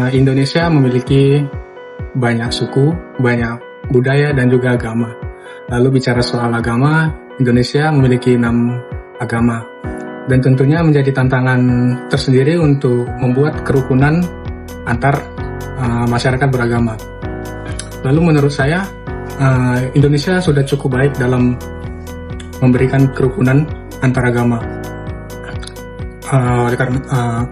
Indonesia memiliki banyak suku, banyak budaya, dan juga agama. Lalu bicara soal agama, Indonesia memiliki 6 agama. Dan tentunya menjadi tantangan tersendiri untuk membuat kerukunan antar masyarakat beragama. Lalu menurut saya, Indonesia sudah cukup baik dalam memberikan kerukunan antar agama.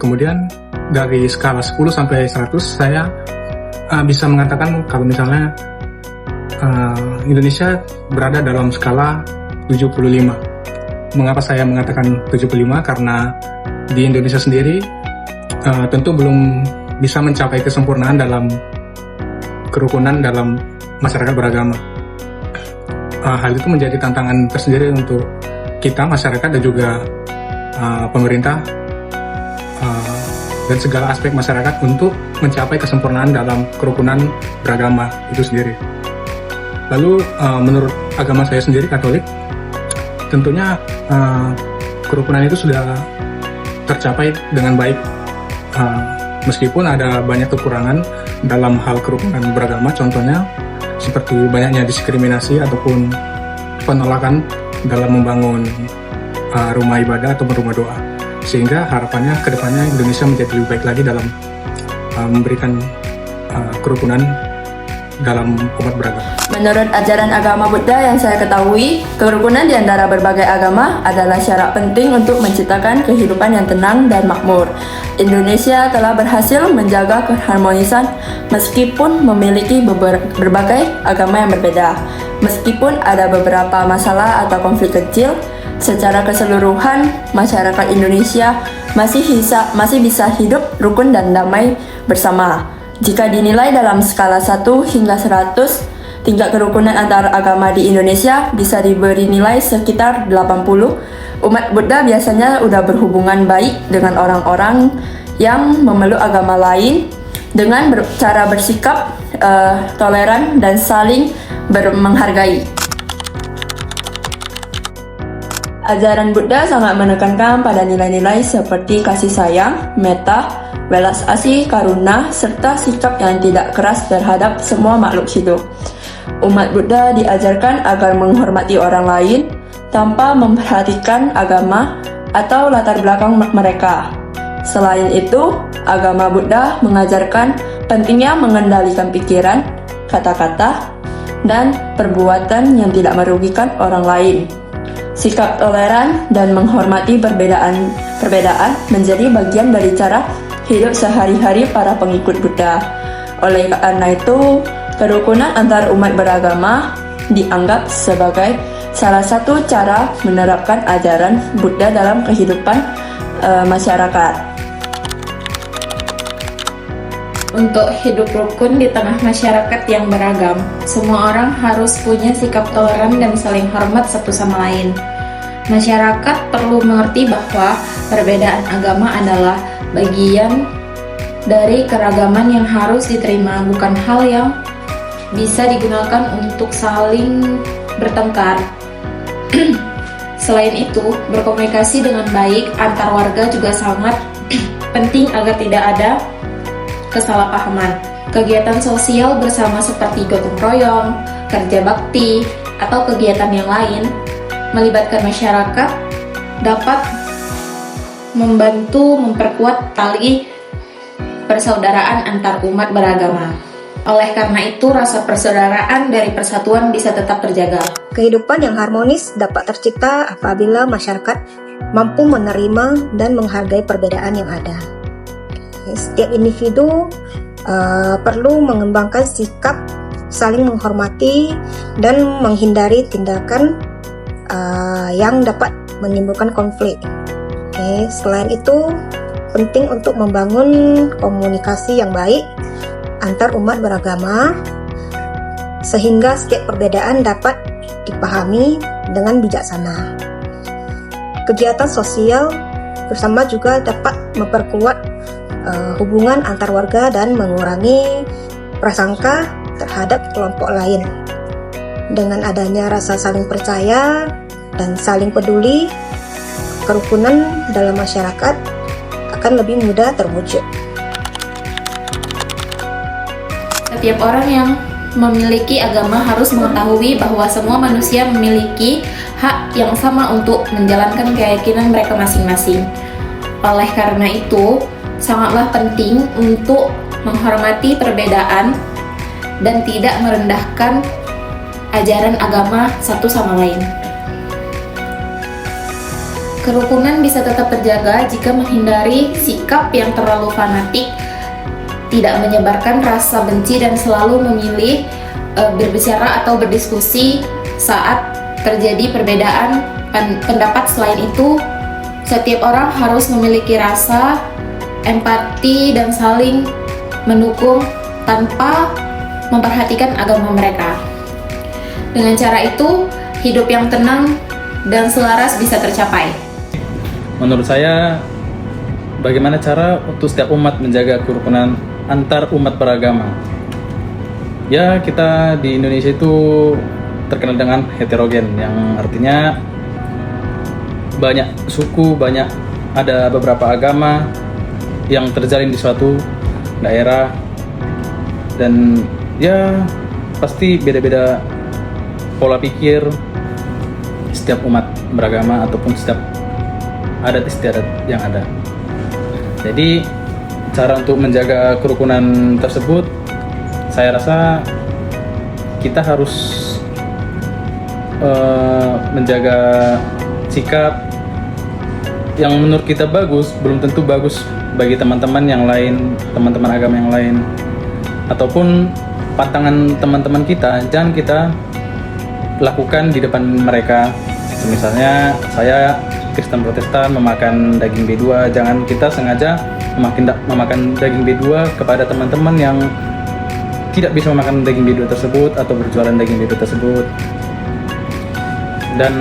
Kemudian dari skala 10 sampai 100 saya bisa mengatakan kalau misalnya Indonesia berada dalam skala 75. Mengapa saya mengatakan 75? Karena di Indonesia sendiri tentu belum bisa mencapai kesempurnaan dalam kerukunan dalam masyarakat beragama. Hal itu menjadi tantangan tersendiri untuk kita masyarakat dan juga pemerintah dan segala aspek masyarakat untuk mencapai kesempurnaan dalam kerukunan beragama itu sendiri. Lalu menurut agama saya sendiri, Katolik, tentunya kerukunan itu sudah tercapai dengan baik, meskipun ada banyak kekurangan dalam hal kerukunan beragama, contohnya seperti banyaknya diskriminasi ataupun penolakan dalam membangun rumah ibadah atau rumah doa. Sehingga harapannya ke depannya Indonesia menjadi lebih baik lagi dalam memberikan kerukunan dalam umat beragama. Menurut ajaran agama Buddha yang saya ketahui, kerukunan di antara berbagai agama adalah syarat penting untuk menciptakan kehidupan yang tenang dan makmur. Indonesia telah berhasil menjaga keharmonisan meskipun memiliki berbagai agama yang berbeda. Meskipun ada beberapa masalah atau konflik kecil, secara keseluruhan masyarakat Indonesia masih bisa hidup rukun dan damai bersama. Jika dinilai dalam skala 1 hingga 100, tingkat kerukunan antar agama di Indonesia bisa diberi nilai sekitar 80. Umat Buddha biasanya udah berhubungan baik dengan orang-orang yang memeluk agama lain dengan cara bersikap toleran dan saling menghargai. Ajaran Buddha sangat menekankan pada nilai-nilai seperti kasih sayang, metta, welas asih, karuna, serta sikap yang tidak keras terhadap semua makhluk hidup. Umat Buddha diajarkan agar menghormati orang lain tanpa memperhatikan agama atau latar belakang mereka. Selain itu, agama Buddha mengajarkan pentingnya mengendalikan pikiran, kata-kata, dan perbuatan yang tidak merugikan orang lain. Sikap toleran dan menghormati perbedaan menjadi bagian dari cara hidup sehari-hari para pengikut Buddha. Oleh karena itu, kerukunan antar umat beragama dianggap sebagai salah satu cara menerapkan ajaran Buddha dalam kehidupan masyarakat. Untuk hidup rukun di tengah masyarakat yang beragam, semua orang harus punya sikap toleran dan saling hormat satu sama lain. Masyarakat perlu mengerti bahwa perbedaan agama adalah bagian dari keragaman yang harus diterima, bukan hal yang bisa digunakan untuk saling bertengkar. Selain itu, berkomunikasi dengan baik antar warga juga sangat penting agar tidak ada kesalahpahaman. Kegiatan sosial bersama seperti gotong royong, kerja bakti, atau kegiatan yang lain melibatkan masyarakat dapat membantu memperkuat tali persaudaraan antar umat beragama. Oleh karena itu, rasa persaudaraan dari persatuan bisa tetap terjaga. Kehidupan yang harmonis dapat tercipta apabila masyarakat mampu menerima dan menghargai perbedaan yang ada. Setiap individu perlu mengembangkan sikap saling menghormati dan menghindari tindakan yang dapat menimbulkan konflik. Selain itu, penting untuk membangun komunikasi yang baik antar umat beragama sehingga setiap perbedaan dapat dipahami dengan bijaksana. Kegiatan sosial bersama juga dapat memperkuat hubungan antar warga dan mengurangi prasangka terhadap kelompok lain. Dengan adanya rasa saling percaya dan saling peduli, kerukunan dalam masyarakat akan lebih mudah terwujud. Setiap orang yang memiliki agama harus mengetahui bahwa semua manusia memiliki hak yang sama untuk menjalankan keyakinan mereka masing-masing. Oleh karena itu, sangatlah penting untuk menghormati perbedaan dan tidak merendahkan ajaran agama satu sama lain. Kerukunan bisa tetap terjaga jika menghindari sikap yang terlalu fanatik, tidak menyebarkan rasa benci dan selalu memilih berbicara atau berdiskusi saat terjadi perbedaan pendapat. Selain itu, setiap orang harus memiliki rasa empati dan saling mendukung tanpa memperhatikan agama mereka. Dengan cara itu, hidup yang tenang dan selaras bisa tercapai. Menurut saya, bagaimana cara untuk setiap umat menjaga kerukunan antar umat beragama? Ya, kita di Indonesia itu terkenal dengan heterogen, yang artinya banyak suku, ada beberapa agama yang terjalin di suatu daerah, dan ya pasti beda-beda pola pikir setiap umat beragama ataupun setiap adat istiadat yang ada. Jadi cara untuk menjaga kerukunan tersebut, saya rasa kita harus menjaga sikap yang menurut kita bagus, belum tentu bagus bagi teman-teman yang lain, teman-teman agama yang lain, ataupun pantangan teman-teman kita jangan kita lakukan di depan mereka. Misalnya saya Kristen Protestan memakan daging B2, jangan kita sengaja memakan daging B2 kepada teman-teman yang tidak bisa memakan daging B2 tersebut atau berjualan daging B2 tersebut. Dan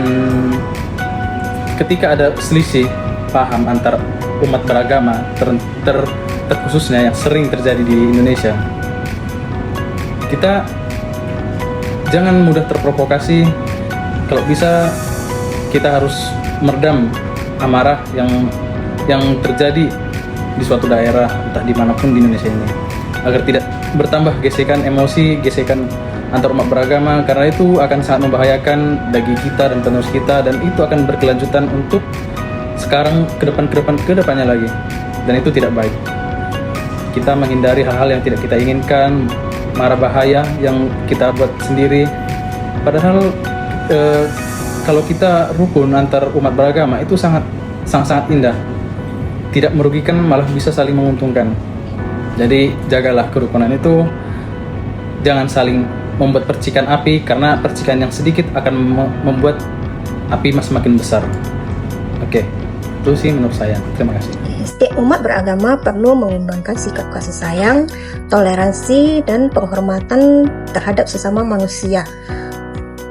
ketika ada selisih paham antar umat beragama, terkhususnya yang sering terjadi di Indonesia, kita jangan mudah terprovokasi. Kalau bisa kita harus meredam amarah yang terjadi di suatu daerah, entah dimanapun di Indonesia ini, agar tidak bertambah gesekan emosi, gesekan antar umat beragama, karena itu akan sangat membahayakan bagi kita dan penerus kita, dan itu akan berkelanjutan untuk sekarang ke depannya lagi, dan itu tidak baik. Kita menghindari hal-hal yang tidak kita inginkan, mara bahaya yang kita buat sendiri. Padahal kalau kita rukun antar umat beragama itu sangat indah, tidak merugikan, malah bisa saling menguntungkan. Jadi jagalah kerukunan itu, jangan saling membuat percikan api, karena percikan yang sedikit akan membuat api semakin besar. Oke, itu sih menurut saya. Terima kasih. Setiap umat beragama perlu mengembangkan sikap kasih sayang, toleransi, dan penghormatan terhadap sesama manusia.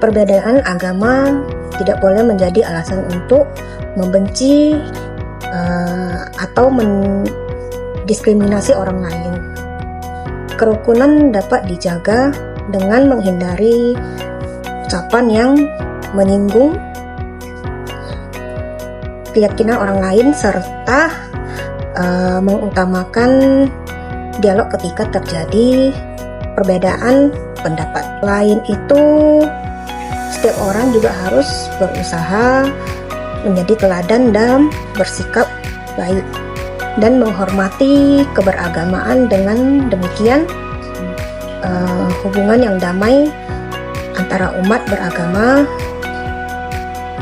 Perbedaan agama tidak boleh menjadi alasan untuk membenci atau mendiskriminasi orang lain. Kerukunan dapat dijaga dengan menghindari ucapan yang menyinggung keyakinan orang lain, serta mengutamakan dialog ketika terjadi perbedaan pendapat. Selain itu, setiap orang juga harus berusaha menjadi teladan dan bersikap baik dan menghormati keberagamaan. Dengan demikian, hubungan yang damai antara umat beragama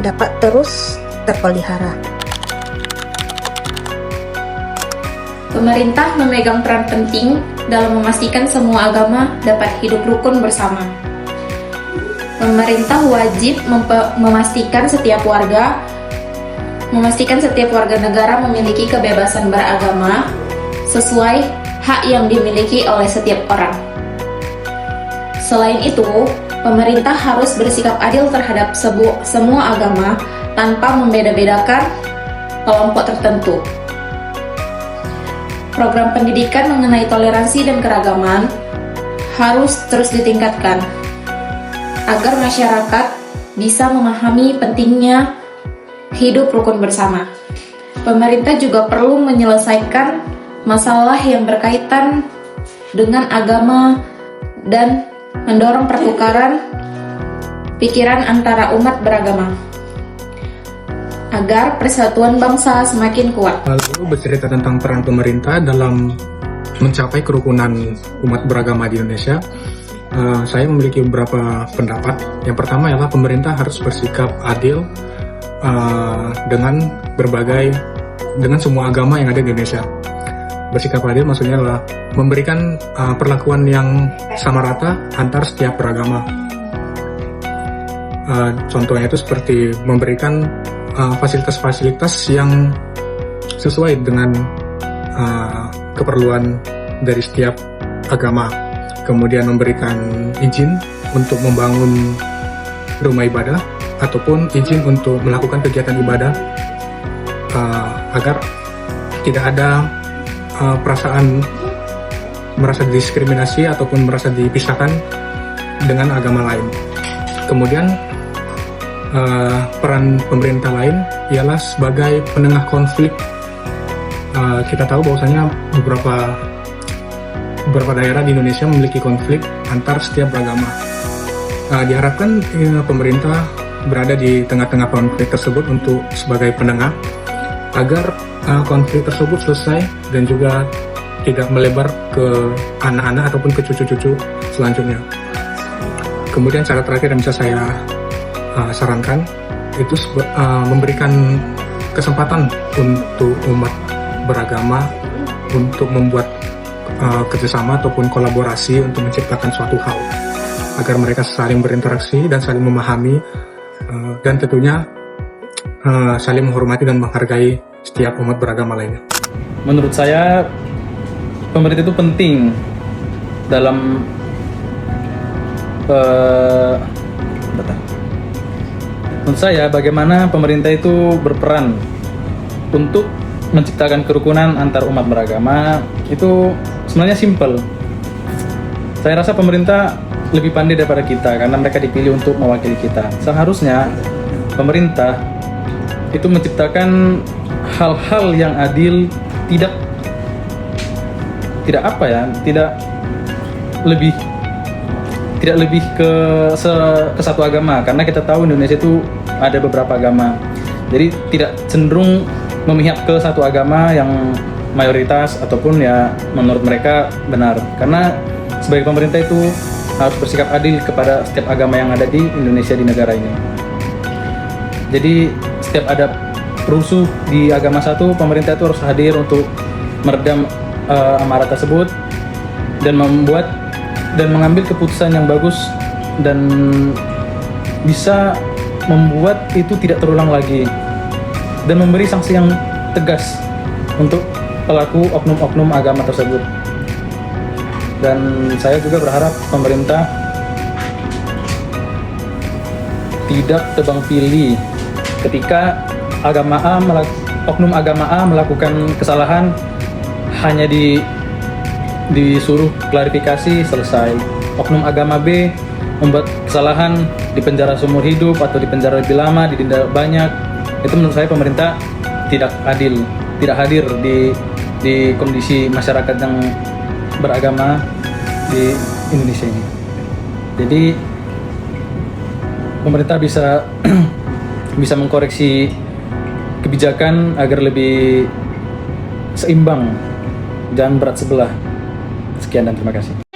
dapat terus terpelihara. Pemerintah memegang peran penting dalam memastikan semua agama dapat hidup rukun bersama. Pemerintah wajib memastikan setiap warga negara memiliki kebebasan beragama sesuai hak yang dimiliki oleh setiap orang. Selain itu, pemerintah harus bersikap adil terhadap semua agama tanpa membeda-bedakan kelompok tertentu. Program pendidikan mengenai toleransi dan keragaman harus terus ditingkatkan agar masyarakat bisa memahami pentingnya hidup rukun bersama. Pemerintah juga perlu menyelesaikan masalah yang berkaitan dengan agama dan mendorong pertukaran pikiran antara umat beragama agar persatuan bangsa semakin kuat. Lalu bercerita tentang peran pemerintah dalam mencapai kerukunan umat beragama di Indonesia, saya memiliki beberapa pendapat. Yang pertama adalah pemerintah harus bersikap adil dengan semua agama yang ada di Indonesia. Bersikap adil maksudnya adalah memberikan perlakuan yang sama rata antar setiap beragama. Contohnya itu seperti memberikan fasilitas-fasilitas yang sesuai dengan keperluan dari setiap agama. Kemudian memberikan izin untuk membangun rumah ibadah ataupun izin untuk melakukan kegiatan ibadah agar tidak ada perasaan merasa diskriminasi ataupun merasa dipisahkan dengan agama lain. Kemudian peran pemerintah lain ialah sebagai penengah konflik. Kita tahu bahwasanya beberapa daerah di Indonesia memiliki konflik antar setiap beragama. Diharapkan pemerintah berada di tengah-tengah konflik tersebut untuk sebagai penengah agar konflik tersebut selesai dan juga tidak melebar ke anak-anak ataupun ke cucu-cucu selanjutnya. Kemudian cara terakhir yang bisa saya sarankan itu memberikan kesempatan untuk umat beragama untuk membuat kerjasama ataupun kolaborasi untuk menciptakan suatu hal agar mereka saling berinteraksi dan saling memahami dan tentunya saling menghormati dan menghargai setiap umat beragama lainnya. Menurut saya pemerintah itu penting dalam menurut saya bagaimana pemerintah itu berperan untuk menciptakan kerukunan antar umat beragama itu sebenarnya simpel. Saya rasa pemerintah lebih pandai daripada kita karena mereka dipilih untuk mewakili kita. Seharusnya pemerintah itu menciptakan hal-hal yang adil, tidak lebih ke satu agama, karena kita tahu Indonesia itu ada beberapa agama, jadi tidak cenderung memihak ke satu agama yang mayoritas ataupun ya menurut mereka benar, karena sebagai pemerintah itu harus bersikap adil kepada setiap agama yang ada di Indonesia, di negara ini. Jadi setiap ada rusuh di agama satu, pemerintah itu harus hadir untuk meredam amarah tersebut dan mengambil keputusan yang bagus dan bisa membuat itu tidak terulang lagi dan memberi sanksi yang tegas untuk pelaku oknum-oknum agama tersebut. Dan saya juga berharap pemerintah tidak tebang pilih ketika oknum agama A melakukan kesalahan hanya disuruh klarifikasi selesai. Oknum agama B membuat kesalahan dipenjara seumur hidup atau dipenjara lebih lama, didenda banyak. Itu menurut saya pemerintah tidak adil, tidak hadir di kondisi masyarakat yang beragama di Indonesia ini. Jadi pemerintah bisa mengkoreksi kebijakan agar lebih seimbang dan berat sebelah. Sekian dan terima kasih.